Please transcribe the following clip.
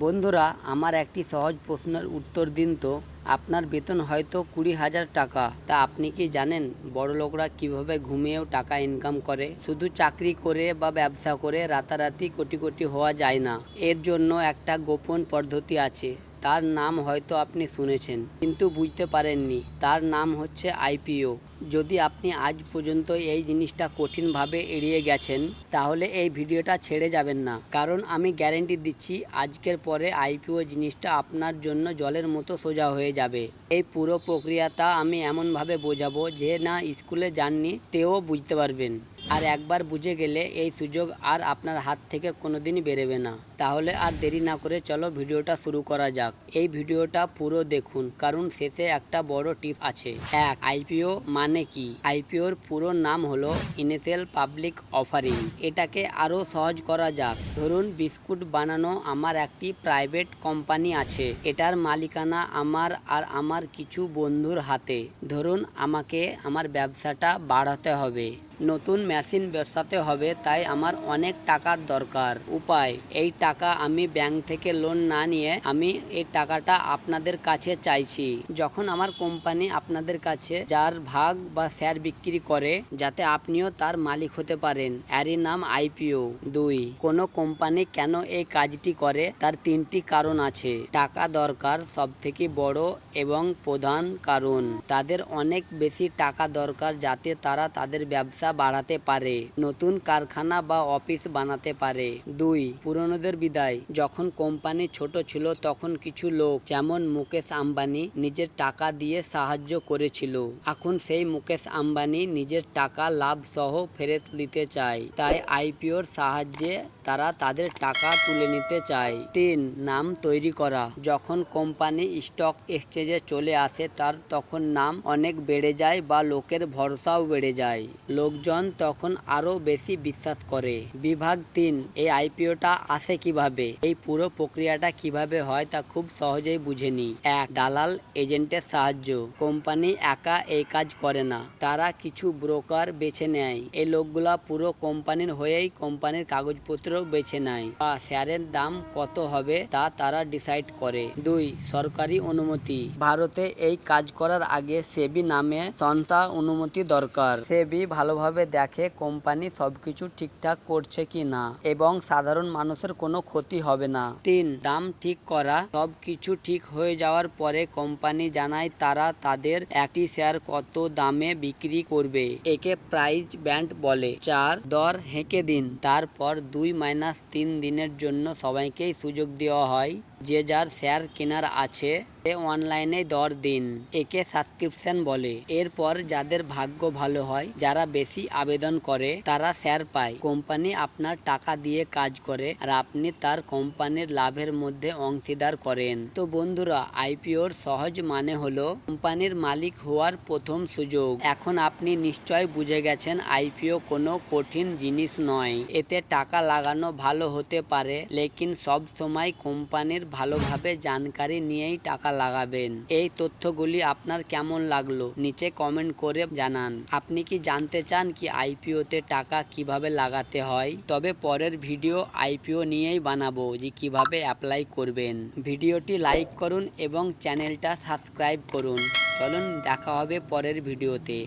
বন্ধুরা, আমার একটি সহজ প্রশ্নের উত্তর দিন তো। আপনার বেতন হয়তো 20,000 টাকা, তা আপনি কি জানেন বড়লোকরা কিভাবে ঘুমিয়েও টাকা ইনকাম করে? শুধু চাকরি করে বা ব্যবসা করে রাতারাতি কোটি কোটি হওয়া যায় না। এর জন্য একটা গোপন পদ্ধতি আছে। তার নাম হয়তো আপনি শুনেছেন কিন্তু বুঝতে পারেননি। তার নাম হচ্ছে আইপিও। যদি আপনি আজ পর্যন্ত এই জিনিসটা কঠিনভাবে এড়িয়ে গেছেন, তাহলে এই ভিডিওটা ছেড়ে যাবেন না, কারণ আমি গ্যারেন্টি দিচ্ছি আজকের পরে আইপিও জিনিসটা আপনার জন্য জলের মতো সোজা হয়ে যাবে। এই পুরো প্রক্রিয়াটা আমি এমনভাবে বোঝাবো যে না স্কুলে যাননি তেও বুঝতে পারবেন। আর একবার বুঝে গেলে এই সুযোগ আর আপনার হাত থেকে কোনোদিনই বেরোবে না। তাহলে আর দেরি না করে চলো ভিডিওটা শুরু করা যাক। এই ভিডিওটা পুরো দেখুন, কারণ শেষে একটা বড় টিপ আছে। এক, আইপিও মানে কি? আইপিওর পুরো নাম হলো ইনিশিয়াল পাবলিক অফারিং। এটাকে আরো সহজ করা যাক। ধরুন বিস্কুট বানানো আমার একটি প্রাইভেট কোম্পানি আছে। এটার মালিকানা আমার আর আমার কিছু বন্ধুর হাতে। ধরুন আমাকে আমার ব্যবসাটা বাড়াতে হবে, নতুন মেশিন বসাতে হবে, তাই আমার অনেক টাকার দরকার। উপায়, এই টাকা আমি ব্যাংক থেকে লোন না নিয়ে আমি এই টাকাটা আপনাদের কাছে চাইছি। যখন আমার কোম্পানি আপনাদের কাছে যার ভাগ বা শেয়ার বিক্রি করে, যাতে আপনিও তার মালিক হতে পারেন, এরই নাম আইপিও। দুই, কোনো কোম্পানি কেন এই কাজটি করে তার তিনটি কারণ আছে। টাকা দরকার সবথেকে বড় এবং প্রধান কারণ। তাদের অনেক বেশি টাকা দরকার যাতে তারা তাদের ব্যবসা বাড়াতে পারে, নতুন কারখানা বা অফিস বানাতে পারে। দুই, পুরনোদের বিদায়। যখন কোম্পানি ছোট ছিল তখন কিছু লোক, যেমন মুকেশ আম্বানি, নিজের টাকা দিয়ে সাহায্য করেছিল। এখন সেই মুকেশ আম্বানি নিজের টাকা লাভ সহ ফেরত নিতে চায়, তাই আইপিওর সাহায্যে তারা তাদের টাকা তুলে নিতে চায়। তিন, নাম তৈরি করা। যখন কোম্পানি স্টক এক্সচেঞ্জে চলে আসে তার তখন নাম অনেক বেড়ে যায় বা লোকের ভরসাও বেড়ে যায়। লোকজন তখন আরো বেশি বিশ্বাস করে। বিভাগ তিন, এই আইপিওটা আসে কিভাবে? এই পুরো প্রক্রিয়াটা কিভাবে হয় তা খুব সহজেই বুঝে নিই। এক, দালাল এজেন্টের সাহায্য। কোম্পানি একা এই কাজ করে না, তারা কিছু ব্রোকার বেছে নেয়। এই লোকগুলা পুরো কোম্পানির হয়েই কোম্পানির কাগজপত্র বেছে নেয় বা শেয়ারের দাম কত হবে তা তারা ডিসাইড করে। দুই, সরকারি অনুমতি। ভারতে এই কাজ করার আগে সেবি নামে সংস্থা অনুমতি দরকার। সেবি ভালোভাবে দেখে কোম্পানি সবকিছু ঠিকঠাক করছে কি না এবং সাধারণ মানুষের কোনো ক্ষতি হবে না। তিন, দাম ঠিক করা। সবকিছু ঠিক হয়ে যাওয়ার পরে কোম্পানি জানায় তারা তাদের একটি শেয়ার কত দামে বিক্রি করবে। একে প্রাইস ব্যান্ড বলে। চার, দর হেঁকে দিন। তারপর 2-3 দিনের জন্য সবাইকেই সুযোগ দেওয়া হয়, যে যার শেয়ার কেনার আছে অনলাইনে দর দিন। একে সাবস্ক্রিপশন বলে। এরপর যাদের ভাগ্য ভালো হয়, যারা বেশি আবেদন করে, তারা শেয়ার পায়। কোম্পানি আপনার টাকা দিয়ে কাজ করে আর আপনি তার কোম্পানির লাভের মধ্যে অংশীদার করেন। তো বন্ধুরা, আইপিওর সহজ মানে হলো কোম্পানির মালিক হওয়ার প্রথম সুযোগ। এখন আপনি নিশ্চয় বুঝে গেছেন আইপিও কোনো কঠিন জিনিস নয়। এতে টাকা লাগানো ভালো হতে পারে, লেকিন সব সময় কোম্পানির ভালোভাবে জানকারি নিয়েই টাকা লাগাবেন। এই তথ্যগুলি আপনার কেমন লাগলো নিচে কমেন্ট করে জানান। আপনি কি জানতে চান কি আইপিওতে টাকা কিভাবে লাগাতে হয়? তবে পরের ভিডিও আইপিও নিয়েই বানাবো, যে কিভাবে অ্যাপ্লাই করবেন। ভিডিওটি লাইক করুন এবং চ্যানেলটা সাবস্ক্রাইব করুন। চলুন দেখা হবে পরের ভিডিওতে।